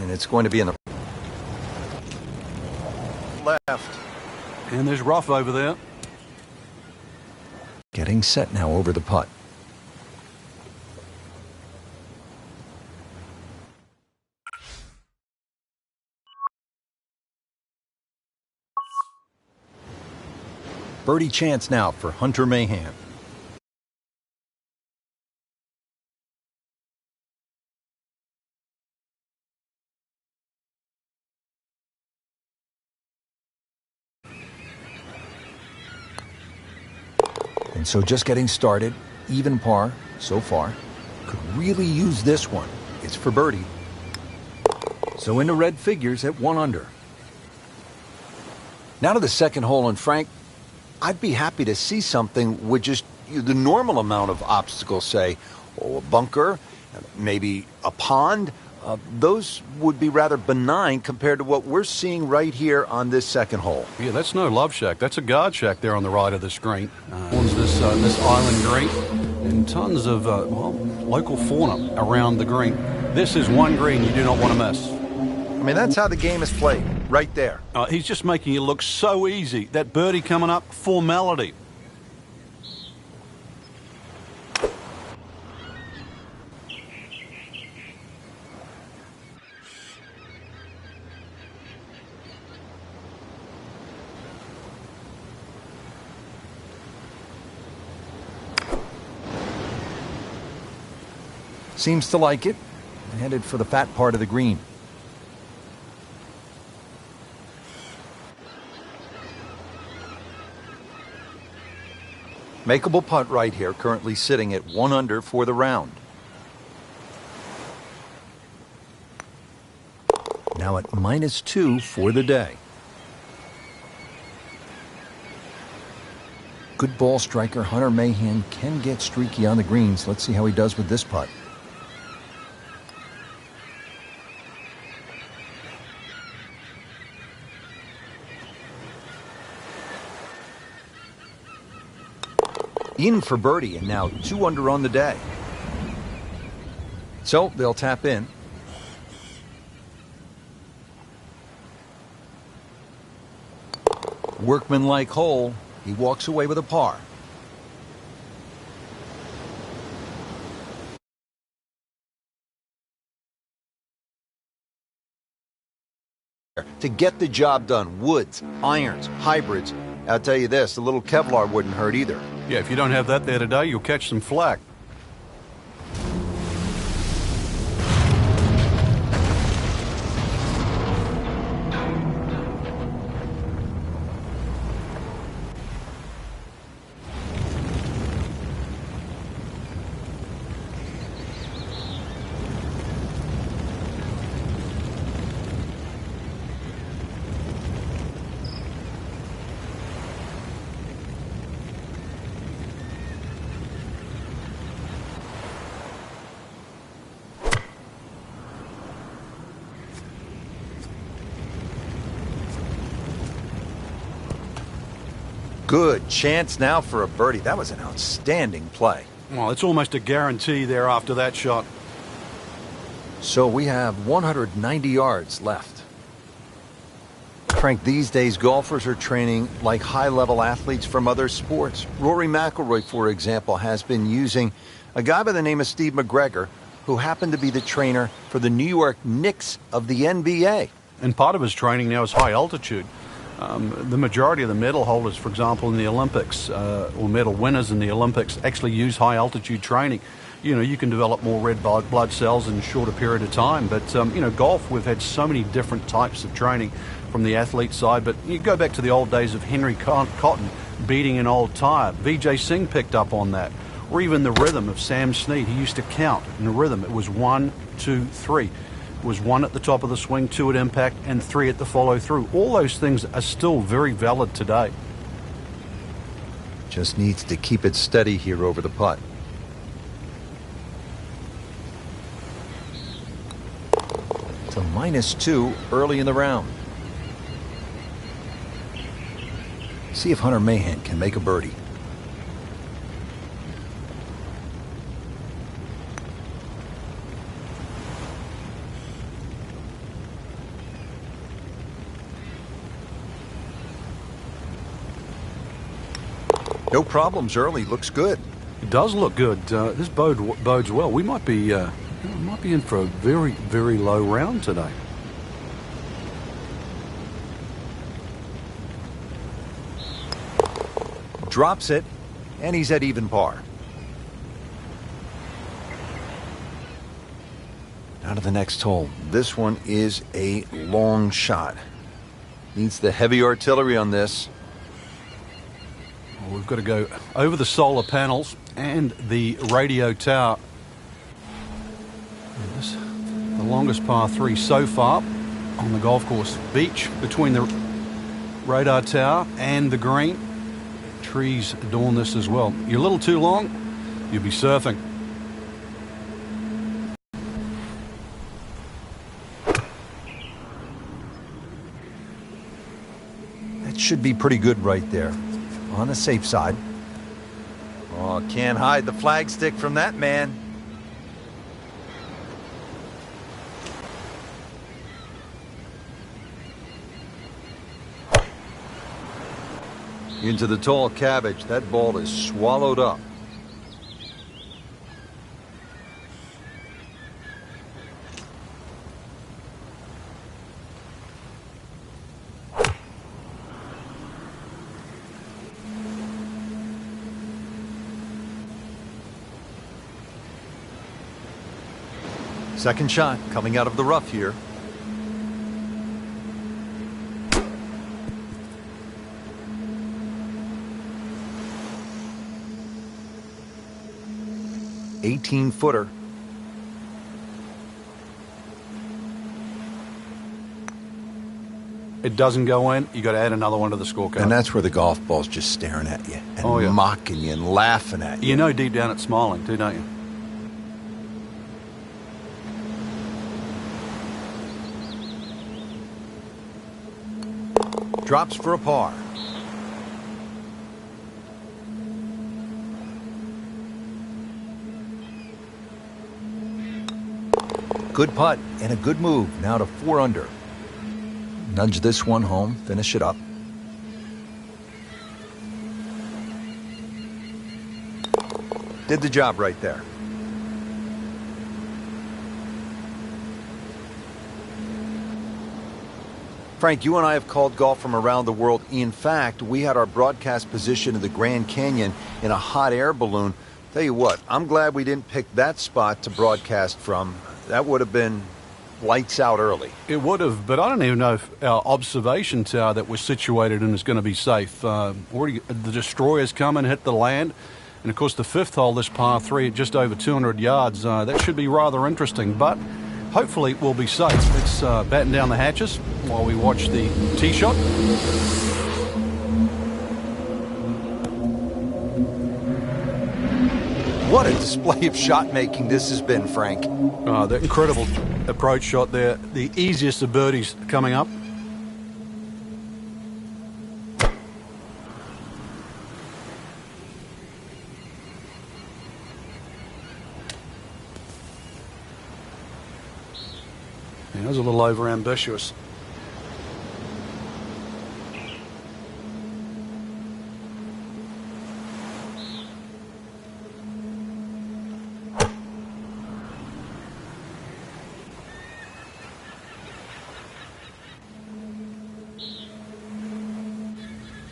and it's going to be in the left. And there's rough over there. Getting set now over the putt. Birdie chance now for Hunter Mahan. And so just getting started, even par so far. Could really use this one. It's for birdie. So into red figures at 1 under. Now to the second hole, and Frank, I'd be happy to see something with just the normal amount of obstacles, say, a bunker, maybe a pond. Those would be rather benign compared to what we're seeing right here on this second hole. Yeah, that's no love shack. That's a guard shack there on the right of the screen. Owns this island green, and tons of local fauna around the green. This is one green you do not want to miss. I mean, that's how the game is played, right there. He's just making it look so easy. That birdie coming up, formality. Seems to like it. Headed for the fat part of the green. Makeable putt right here, currently sitting at 1 under for the round. Now at -2 for the day. Good ball striker Hunter Mahan can get streaky on the greens. Let's see how he does with this putt. In for birdie, and now 2 under on the day. So they'll tap in. Workmanlike hole. He walks away with a par. To get the job done, woods, irons, hybrids. I'll tell you this, the little Kevlar wouldn't hurt either. Yeah, if you don't have that there today, you'll catch some flack. Good chance now for a birdie. That was an outstanding play. Well, it's almost a guarantee there after that shot. So we have 190 yards left. Frank, these days golfers are training like high-level athletes from other sports. Rory McIlroy, for example, has been using a guy by the name of Steve McGregor, who happened to be the trainer for the New York Knicks of the NBA. And part of his training now is high altitude. The majority of the medal holders, for example, in the Olympics, or medal winners in the Olympics, actually use high altitude training. You know, you can develop more red blood cells in a shorter period of time. But, you know, golf, we've had so many different types of training from the athlete side. But you go back to the old days of Henry Cotton beating an old tire. Vijay Singh picked up on that. Or even the rhythm of Sam Snead. He used to count in the rhythm. It was 1, 2, 3. It was 1 at the top of the swing, 2 at impact, and 3 at the follow-through. All those things are still very valid today. Just needs to keep it steady here over the putt. To -2 early in the round. See if Hunter Mahan can make a birdie. No problems early. Looks good. It does look good. This bodes well. We might be in for a very, very low round today. Drops it, and he's at even par. Now to the next hole. This one is a long shot. Needs the heavy artillery on this. Well, we've got to go over the solar panels and the radio tower. This, the longest par 3 so far on the golf course. Beach between the radar tower and the green. Trees adorn this as well. You're a little too long, you'll be surfing. That should be pretty good right there. On the safe side. Oh, can't hide the flagstick from that man. Into the tall cabbage. That ball is swallowed up. Second shot coming out of the rough here. $18-footer. It doesn't go in, you got to add another one to the scorecard. And that's where the golf ball's just staring at you and mocking you and laughing at you. You know deep down it's smiling too, don't you? Drops for a par. Good putt and a good move. Now to 4 under. Nudge this one home, finish it up. Did the job right there. Frank, you and I have called golf from around the world. In fact, we had our broadcast position in the Grand Canyon in a hot air balloon. Tell you what, I'm glad we didn't pick that spot to broadcast from. That would have been lights out early. It would have, but I don't even know if our observation tower that we're situated in is going to be safe. Already, the destroyers come and hit the land. And, of course, the 5th hole, this par 3, at just over 200 yards. That should be rather interesting, but hopefully we'll be safe. Let's batten down the hatches while we watch the tee shot. What a display of shot making this has been, Frank. The incredible approach shot there. The easiest of birdies coming up. Yeah, that was a little over ambitious.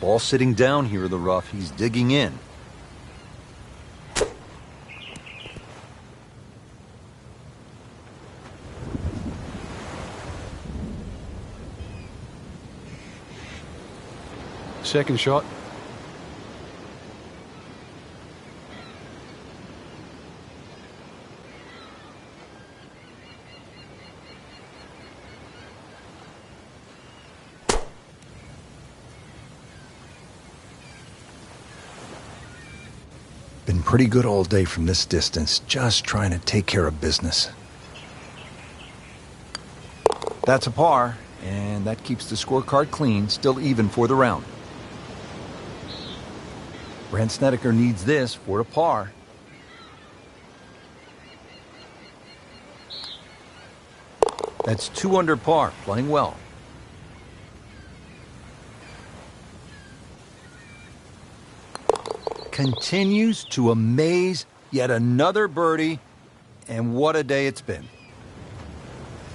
Ball sitting down here in the rough. He's digging in. Second shot. Been pretty good all day from this distance, just trying to take care of business. That's a par, and that keeps the scorecard clean, still even for the round. Brent Snedeker needs this for a par. That's 2 under par, playing well. continues to amaze. Yet another birdie, and what a day it's been.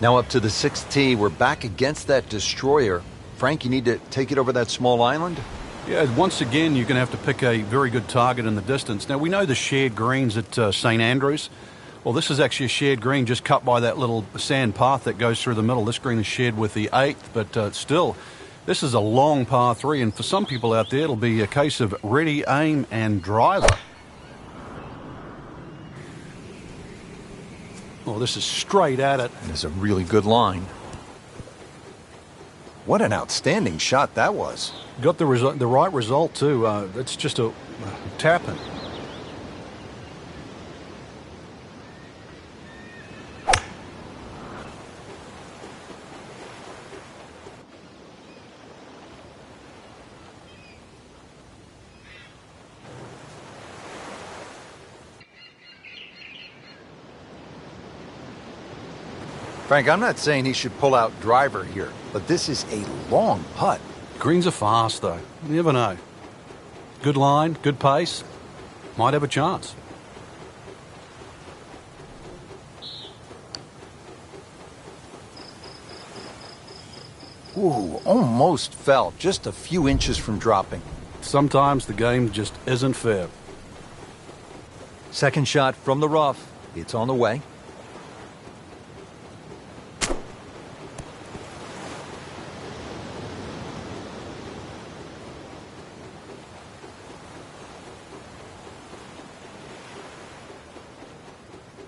Now up to the 6th tee, we're back against that destroyer. Frank, you need to take it over that small island? Yeah, once again, you're going to have to pick a very good target in the distance. Now, we know the shared greens at St. Andrews. Well, this is actually a shared green just cut by that little sand path that goes through the middle. This green is shared with the 8th, but still, this is a long par 3, and for some people out there, it'll be a case of ready, aim, and driver. Oh, this is straight at it. It is a really good line. What an outstanding shot that was. Got the right result, too. It's just a tap-in. Frank, I'm not saying he should pull out driver here, but this is a long putt. Greens are fast, though. You never know. Good line, good pace. Might have a chance. Ooh, almost fell. Just a few inches from dropping. Sometimes the game just isn't fair. Second shot from the rough. It's on the way.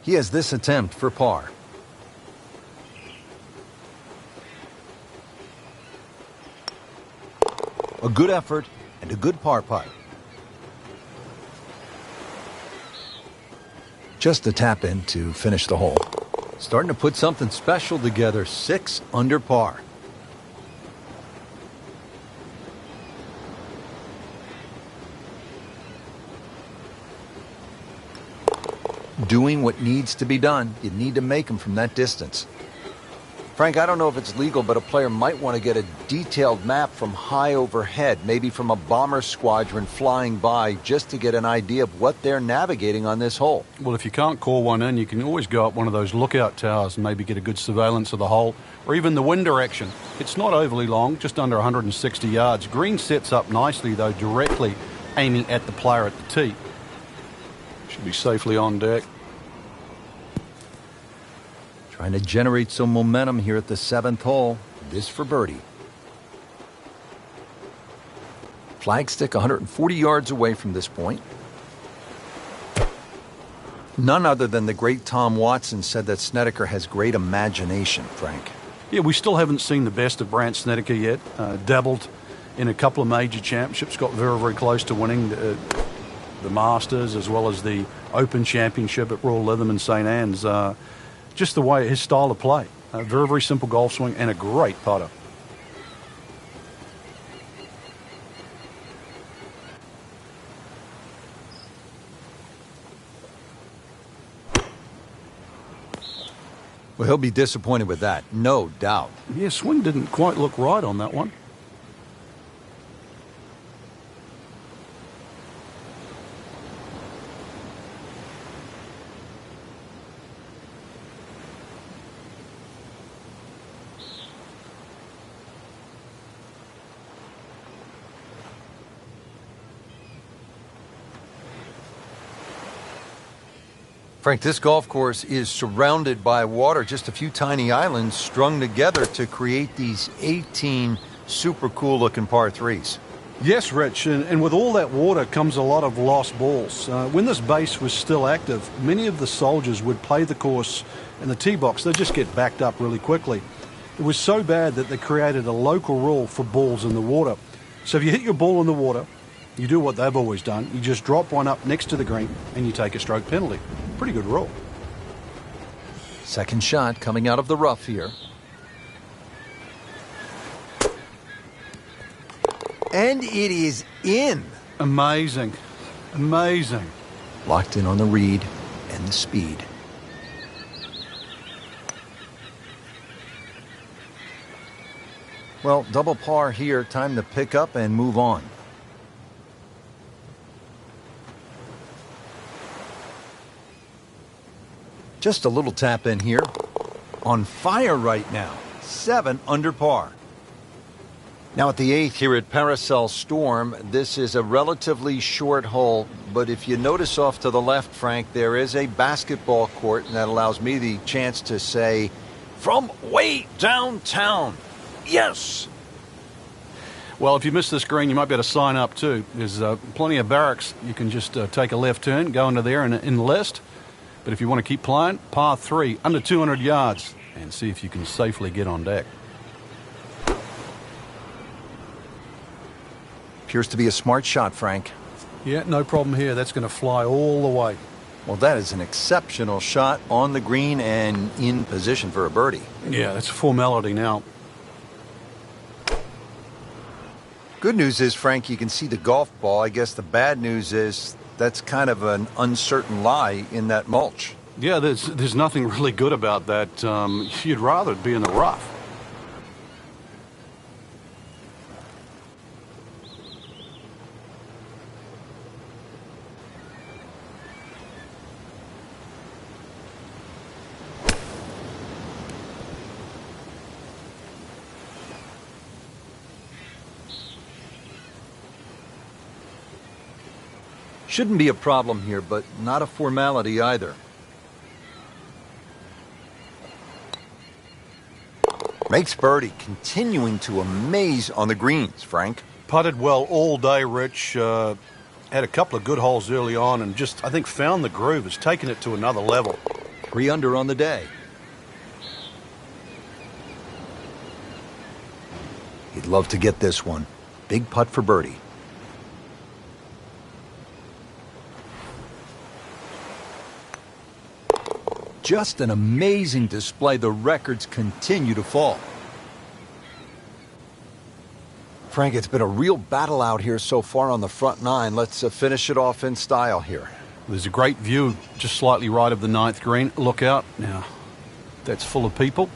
He has this attempt for par. A good effort and a good par putt. Just a tap in to finish the hole. Starting to put something special together. 6 under par. Doing what needs to be done. You need to make them from that distance. Frank, I don't know if it's legal, but a player might want to get a detailed map from high overhead, maybe from a bomber squadron flying by, just to get an idea of what they're navigating on this hole. Well, if you can't call one in, you can always go up one of those lookout towers and maybe get a good surveillance of the hole, or even the wind direction. It's not overly long, just under 160 yards. Green sets up nicely, though, directly aiming at the player at the tee. Should be safely on deck. Trying to generate some momentum here at the 7th hole. This for birdie. Flagstick 140 yards away from this point. None other than the great Tom Watson said that Snedeker has great imagination, Frank. Yeah, we still haven't seen the best of Brandt Snedeker yet. Dabbled in a couple of major championships, got very, very close to winning the Masters as well as the Open Championship at Royal Lytham and St. Anne's. Just the way, his style of play. A very, very simple golf swing and a great putter. Well, he'll be disappointed with that, no doubt. Yeah, swing didn't quite look right on that one. Frank, this golf course is surrounded by water, just a few tiny islands strung together to create these 18 super cool looking par 3s. Yes, Rich, and with all that water comes a lot of lost balls. When this base was still active, many of the soldiers would play the course in the tee box. They'd just get backed up really quickly. It was so bad that they created a local rule for balls in the water. So if you hit your ball in the water, you do what they've always done. You just drop one up next to the green and you take a stroke penalty. Pretty good rule. Second shot coming out of the rough here. And it is in. Amazing. Amazing. Locked in on the read and the speed. Well, double par here. Time to pick up and move on. Just a little tap in here. On fire right now. 7 under par. Now at the 8th here at Paracel Storm, this is a relatively short hole, but if you notice off to the left, Frank, there is a basketball court, and that allows me the chance to say, from way downtown, yes! Well, if you miss this green, you might be able to sign up too. There's plenty of barracks. You can just take a left turn, go into there and enlist. But if you want to keep playing, par 3, under 200 yards, and see if you can safely get on deck. Appears to be a smart shot, Frank. Yeah, no problem here. That's going to fly all the way. Well, that is an exceptional shot on the green and in position for a birdie. Yeah, that's a formality now. Good news is, Frank, you can see the golf ball. I guess the bad news is that's kind of an uncertain lie in that mulch. Yeah, there's nothing really good about that. You'd rather it be in the rough. Shouldn't be a problem here, but not a formality either. Makes birdie, continuing to amaze on the greens, Frank. Putted well all day, Rich. Had a couple of good holes early on and just, I think, found the groove. Has taken it to another level. 3 under on the day. He'd love to get this one. Big putt for birdie. Just an amazing display. The records continue to fall. Frank, it's been a real battle out here so far on the front 9. Let's finish it off in style here. There's a great view just slightly right of the 9th green. Look out. Now, that's full of people.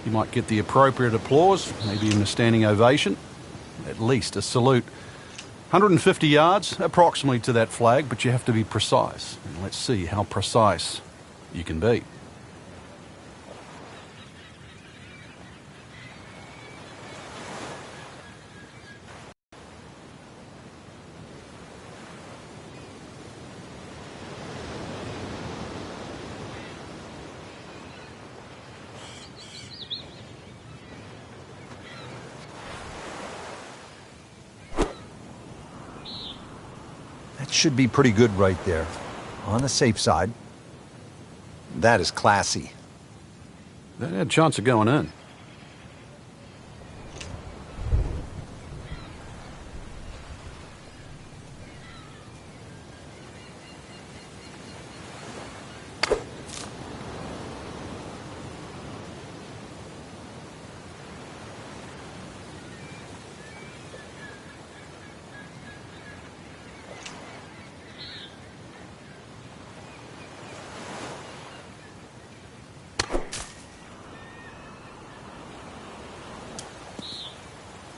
You might get the appropriate applause, maybe even a standing ovation. At least a salute. 150 yards approximately to that flag, but you have to be precise. And let's see how precise you can be. That should be pretty good right there. On the safe side. That is classy. That had a chance of going in.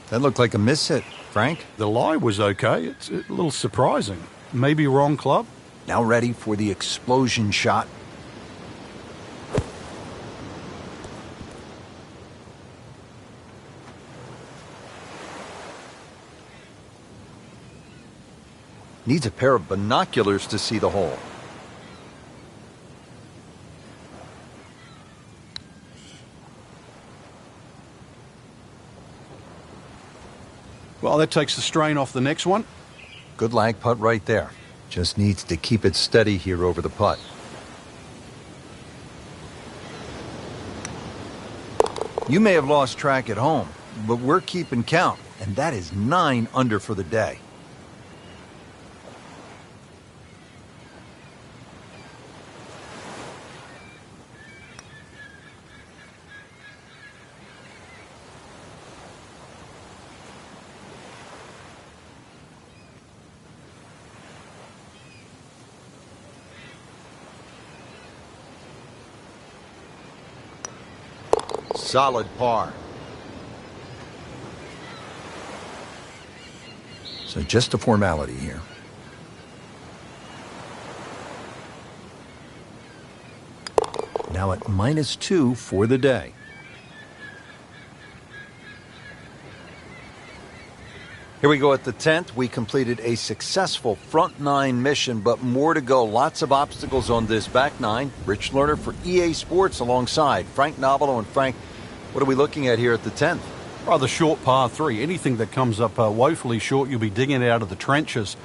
That looked like a miss hit, Frank. The lie was okay. It's a little surprising. Maybe wrong club. Now ready for the explosion shot. Needs a pair of binoculars to see the hole. Well, that takes the strain off the next one. Good lag putt right there. Just needs to keep it steady here over the putt. You may have lost track at home, but we're keeping count, and that is 9 under for the day. Solid par. So just a formality here. Now at -2 for the day. Here we go at the 10th. We completed a successful front 9 mission, but more to go. Lots of obstacles on this back 9. Rich Lerner for EA Sports alongside Frank Novello. And Frank, what are we looking at here at the 10th? Rather short par 3. Anything that comes up woefully short, you'll be digging it out of the trenches.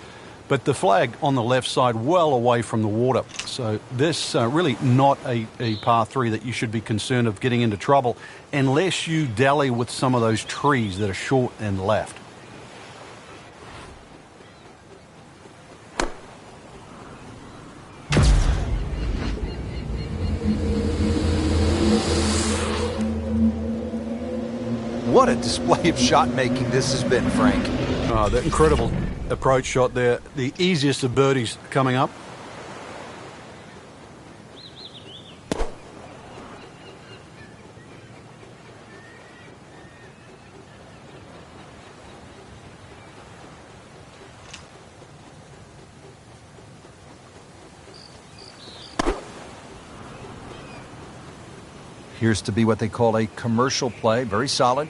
But the flag on the left side, well away from the water. So this really not a par 3 that you should be concerned of getting into trouble unless you dally with some of those trees that are short and left. What a display of shot making this has been, Frank. That incredible approach shot there. The easiest of birdies coming up. Here's to be what they call a commercial play. Very solid.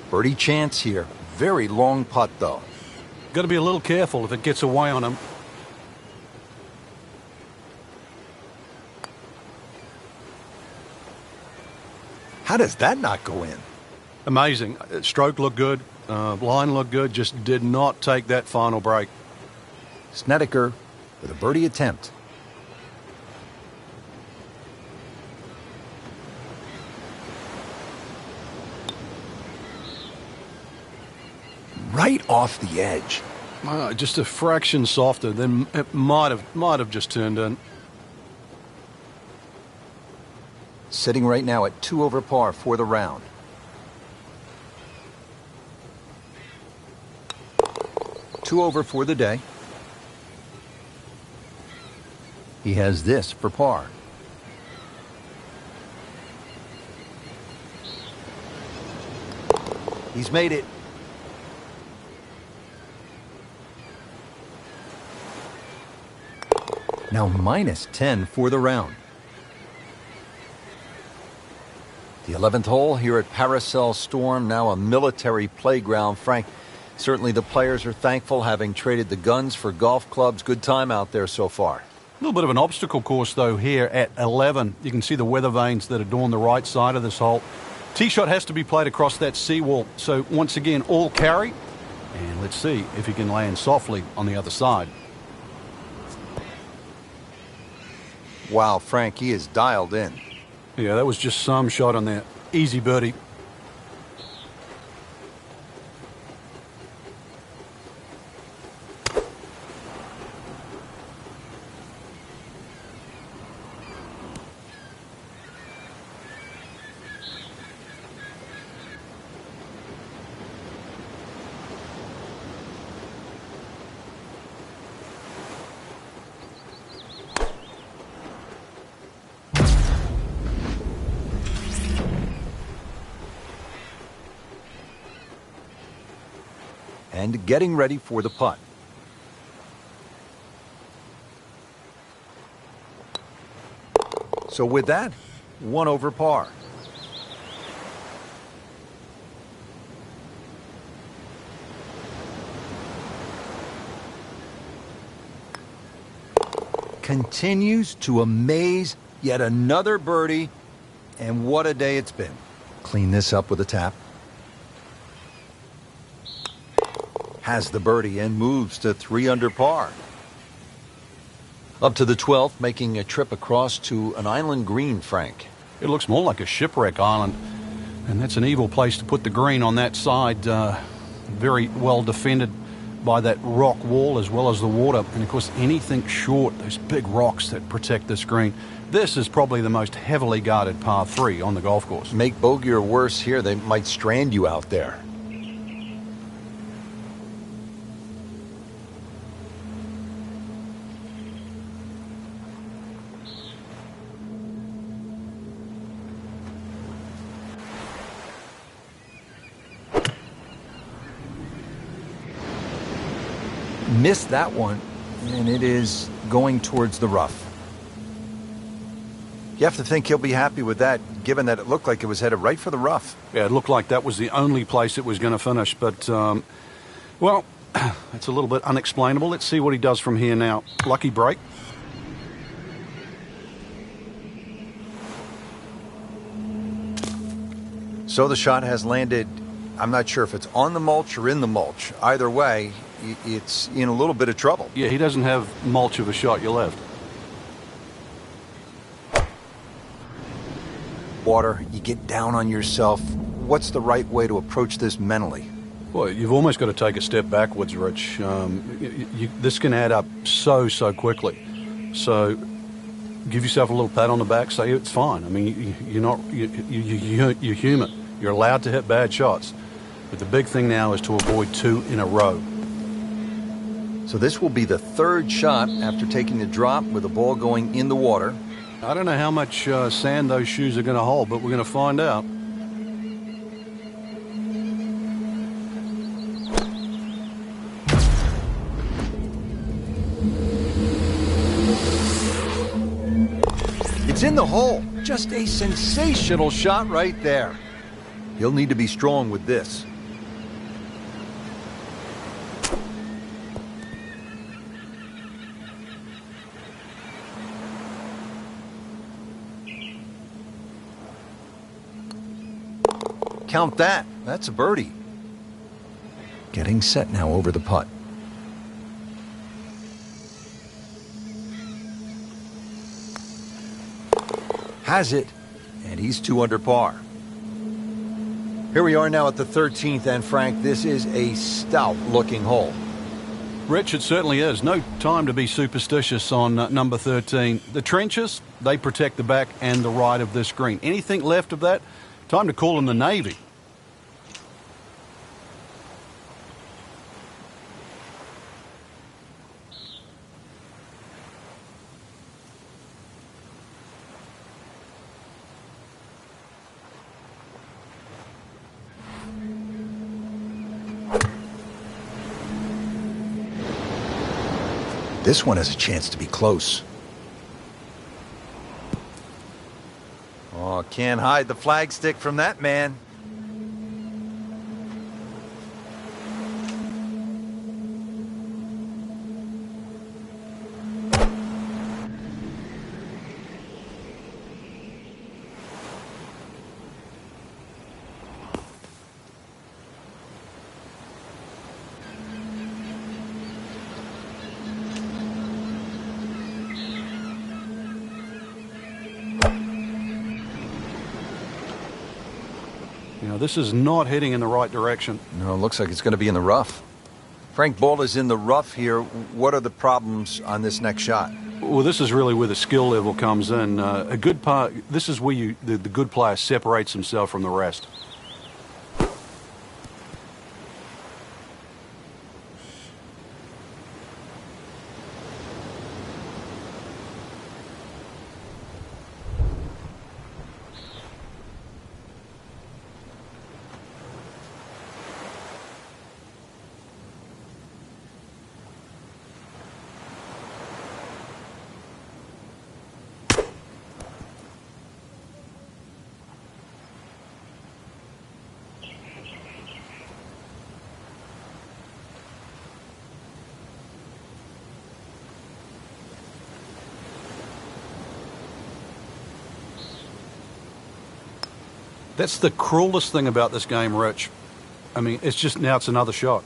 Birdie chance here. Very long putt, though. Got to be a little careful if it gets away on him. How does that not go in? Amazing. Stroke looked good. Line looked good. Just did not take that final break. Snedeker with a birdie attempt. Right off the edge. Just a fraction softer, then it might have just turned in. Sitting right now at 2 over par for the round. Two over for the day. He has this for par. He's made it. Now -10 for the round. The 11th hole here at Paracel Storm, now a military playground. Frank, certainly the players are thankful, having traded the guns for golf clubs. Good time out there so far. A little bit of an obstacle course, though, here at 11. You can see the weather vanes that adorn the right side of this hole. Tee shot has to be played across that seawall. So once again, all carry. And let's see if he can land softly on the other side. Wow, Frank, he is dialed in. Yeah, that was just some shot on there. Easy birdie. And getting ready for the putt. So with that, 1 over par. Continues to amaze. Yet another birdie. And what a day it's been. Clean this up with a tap. Has the birdie and moves to 3 under par. Up to the 12th, making a trip across to an island green, Frank. It looks more like a shipwreck island, and that's an evil place to put the green on that side. Very well defended by that rock wall as well as the water. And of course, anything short, those big rocks that protect this green. This is probably the most heavily guarded par 3 on the golf course. Make bogey or worse here, they might strand you out there. Missed that one. and it is going towards the rough. You have to think he'll be happy with that, given that it looked like it was headed right for the rough. Yeah, it looked like that was the only place it was going to finish, but, well, it's a little bit unexplainable. Let's see what he does from here now. Lucky break. So the shot has landed, I'm not sure if it's on the mulch or in the mulch. Either way, it's in a little bit of trouble. Yeah, he doesn't have mulch of a shot you left. Water, you get down on yourself. What's the right way to approach this mentally? Well, you've almost got to take a step backwards, Rich. This can add up so quickly. So give yourself a little pat on the back, say it's fine. I mean, you're human. You're allowed to hit bad shots. But the big thing now is to avoid 2 in a row. So this will be the 3rd shot after taking the drop with the ball going in the water. I don't know how much sand those shoes are going to hold, but we're going to find out. It's in the hole. Just a sensational shot right there. He'll need to be strong with this. Count that. That's a birdie. Getting set now over the putt. Has it, and he's 2 under par. Here we are now at the 13th, and Frank, this is a stout-looking hole. Rich, it certainly is. No time to be superstitious on number 13. The trenches, they protect the back and the right of this green. Anything left of that, time to call in the Navy. This one has a chance to be close. Oh, can't hide the flagstick from that man. You know, this is not heading in the right direction. No, it looks like it's going to be in the rough. Frank, ball is in the rough here. What are the problems on this next shot? Well, this is really where the skill level comes in. A good part. This is where the good player separates himself from the rest. That's the cruelest thing about this game, Rich. I mean, it's just now it's another shot.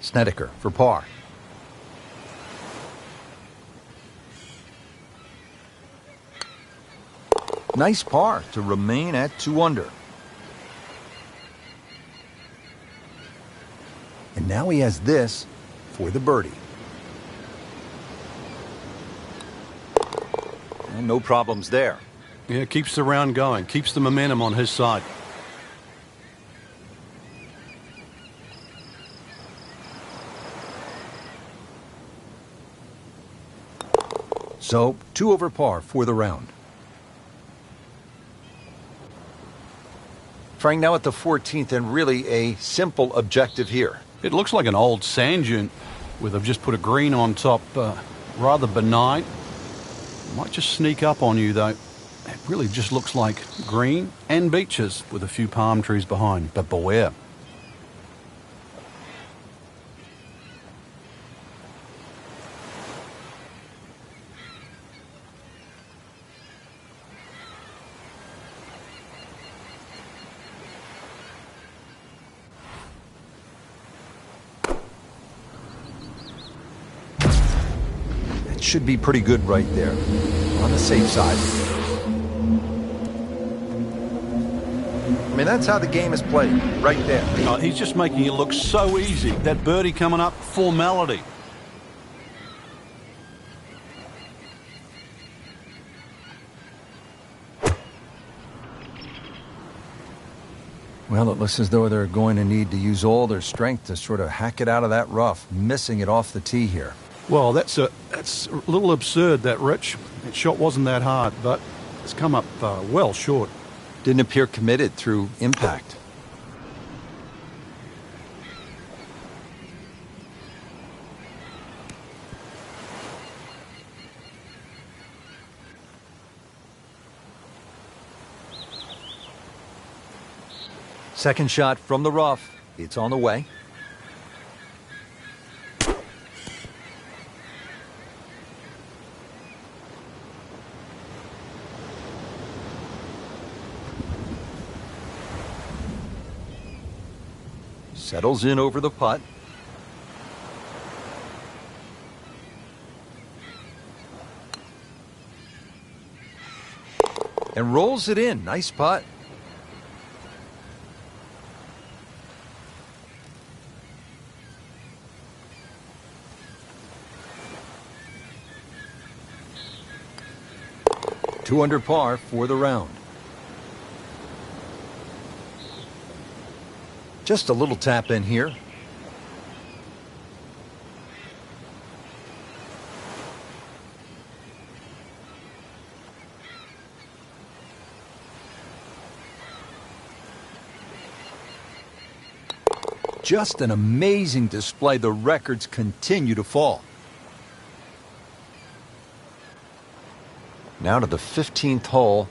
Snedeker for par. Nice par to remain at 2 under. And now he has this for the birdie. And no problems there. Yeah, keeps the round going, keeps the momentum on his side. So, 2 over par for the round. Frank, now at the 14th, and really a simple objective here. It looks like an old sand dune where they've just put a green on top. Rather benign. Might just sneak up on you, though. It really just looks like green and beaches with a few palm trees behind, but beware. That should be pretty good right there. On the safe side. I mean, that's how the game is played, right there. He's just making it look so easy. That birdie coming up, formality. Well, it looks as though they're going to need to use all their strength to sort of hack it out of that rough, missing it off the tee here. Well, that's a little absurd, that, Rich. That shot wasn't that hard, but it's come up well short. Didn't appear committed through impact. Second shot from the rough. It's on the way. Settles in over the putt. And rolls it in. Nice putt. Two under par for the round. Just a little tap in here. Just an amazing display. The records continue to fall. Now to the 15th hole.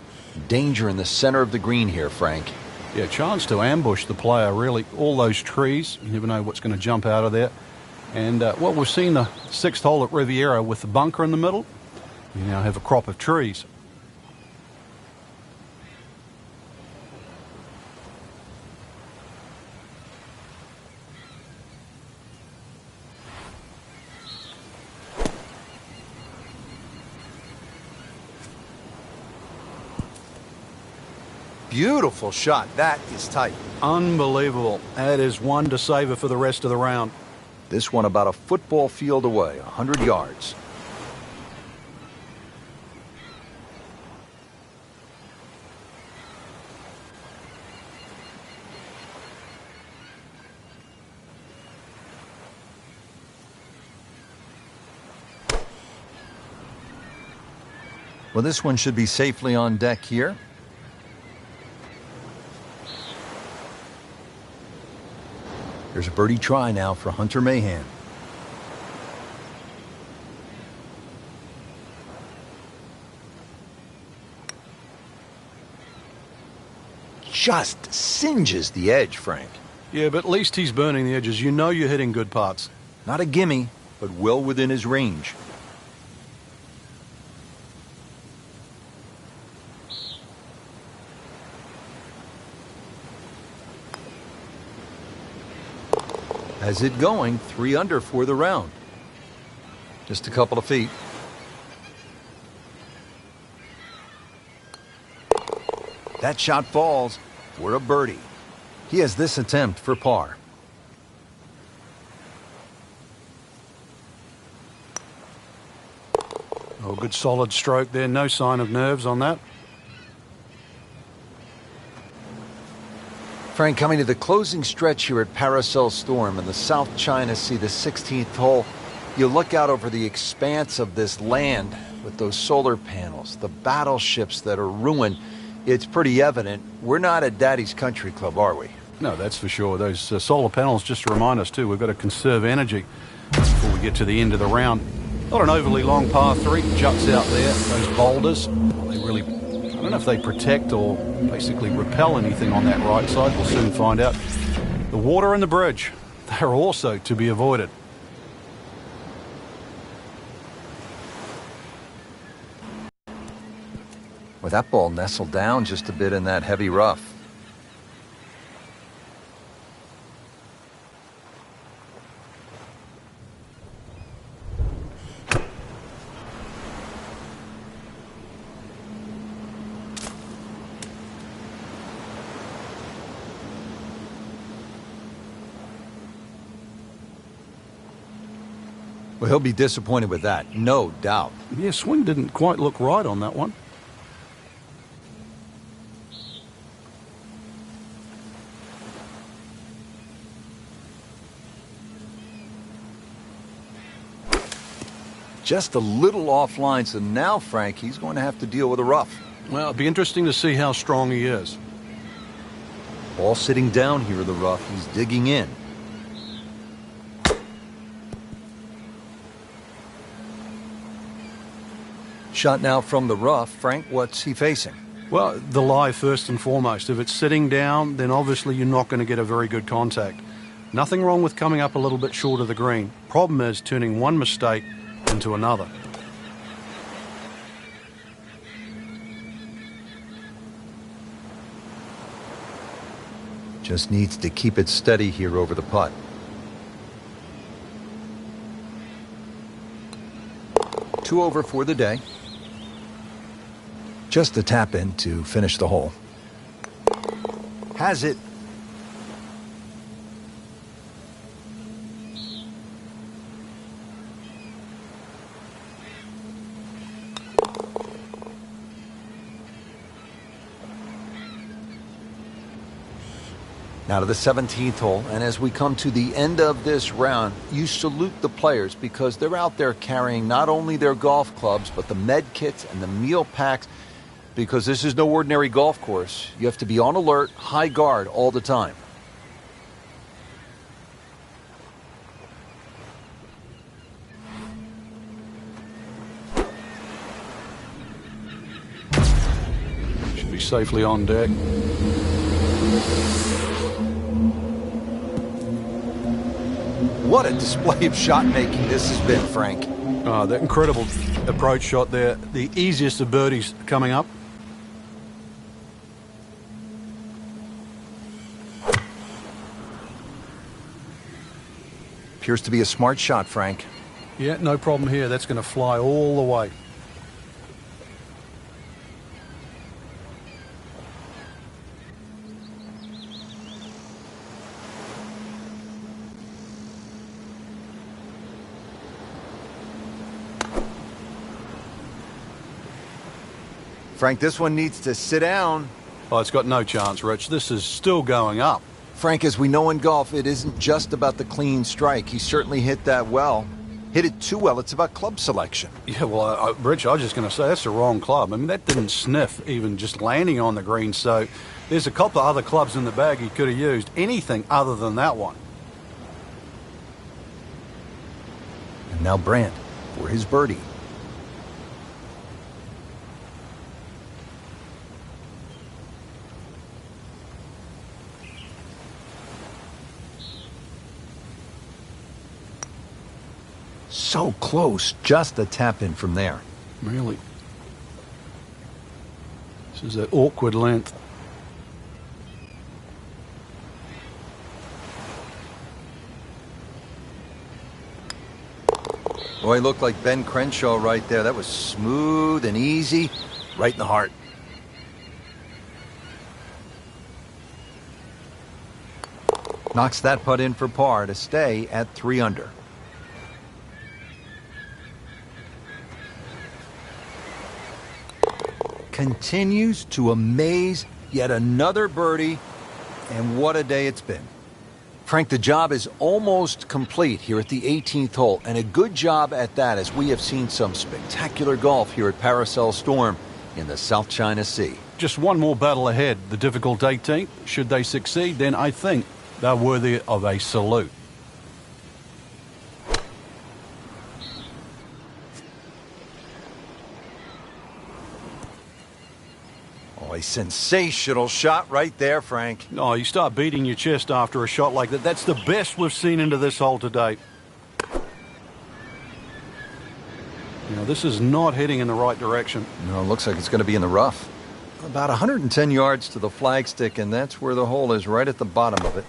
Danger in the center of the green here, Frank. Yeah, chance to ambush the player, really. All those trees, you never know what's going to jump out of there. And, well, we've seen the 6th hole at Riviera with the bunker in the middle. You now have a crop of trees. Beautiful shot. That is tight. Unbelievable. That is one to savor for the rest of the round. This one about a football field away, 100 yards. Well, this one should be safely on deck here. There's a birdie try now for Hunter Mahan. Just singes the edge, Frank. Yeah, but at least he's burning the edges. You know you're hitting good putts. Not a gimme, but well within his range. Has it going, 3 under for the round. Just a couple of feet. That shot falls for a birdie. He has this attempt for par. Oh, good solid stroke there. No sign of nerves on that. Frank, coming to the closing stretch here at Paracel Storm in the South China Sea, the 16th hole. You look out over the expanse of this land with those solar panels, the battleships that are ruined. It's pretty evident we're not at Daddy's Country Club, are we? No, that's for sure. Those solar panels just remind us too, we've got to conserve energy before we get to the end of the round. Not an overly long par 3, juts out there, those boulders. They really, I don't know if they protect or basically repel anything on that right side. We'll soon find out. The water and the bridge, they're also to be avoided. Well, that ball nestled down just a bit in that heavy rough. Well, he'll be disappointed with that, no doubt. Yeah, swing didn't quite look right on that one. Just a little offline, so now, Frank, he's going to have to deal with a rough. Well, it'll be interesting to see how strong he is. Ball sitting down here in the rough, he's digging in. Shot now from the rough. Frank, what's he facing? Well, the lie first and foremost. If it's sitting down, then obviously you're not going to get a very good contact. Nothing wrong with coming up a little bit short of the green. Problem is turning one mistake into another. Just needs to keep it steady here over the putt. Two over for the day. Just a tap in to finish the hole. Has it. Now to the 17th hole, and as we come to the end of this round, you salute the players because they're out there carrying not only their golf clubs, but the med kits and the meal packs, because this is no ordinary golf course. You have to be on alert, high guard all the time. Should be safely on deck. What a display of shot making this has been, Frank. That incredible approach shot there. The easiest of birdies coming up. Appears to be a smart shot, Frank. Yeah, no problem here. That's going to fly all the way. Frank, this one needs to sit down. Oh, it's got no chance, Rich. This is still going up. Frank, as we know in golf, it isn't just about the clean strike. He certainly hit that well. Hit it too well. It's about club selection. Yeah, well, Rich, I was just going to say, that's the wrong club. I mean, that didn't sniff even just landing on the green. So there's a couple of other clubs in the bag he could have used. Anything other than that one. And now Brandt for his birdie. So close, just a tap in from there. Really? This is an awkward length. Boy, he looked like Ben Crenshaw right there. That was smooth and easy, right in the heart. Knocks that putt in for par to stay at 3 under. Continues to amaze, yet another birdie, and what a day it's been. Frank, the job is almost complete here at the 18th hole, and a good job at that, as we have seen some spectacular golf here at Paracel Storm in the South China Sea. Just one more battle ahead. The difficult 18th. Should they succeed, then I think they're worthy of a salute. Oh, a sensational shot right there, Frank. Oh, you start beating your chest after a shot like that. That's the best we've seen into this hole to date. You know, this is not heading in the right direction. No, it looks like it's going to be in the rough. About 110 yards to the flagstick, and that's where the hole is, right at the bottom of it.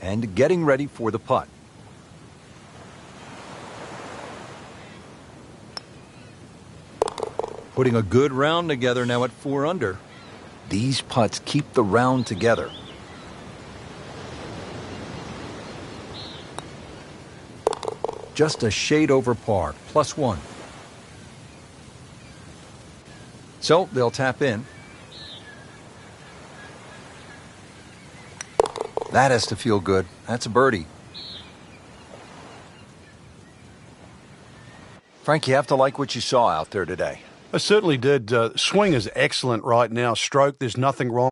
And getting ready for the putt. Putting a good round together now at 4 under. These putts keep the round together. Just a shade over par, +1. So they'll tap in. That has to feel good. That's a birdie. Frank, you have to like what you saw out there today. I certainly did. Swing is excellent right now. Stroke, there's nothing wrong.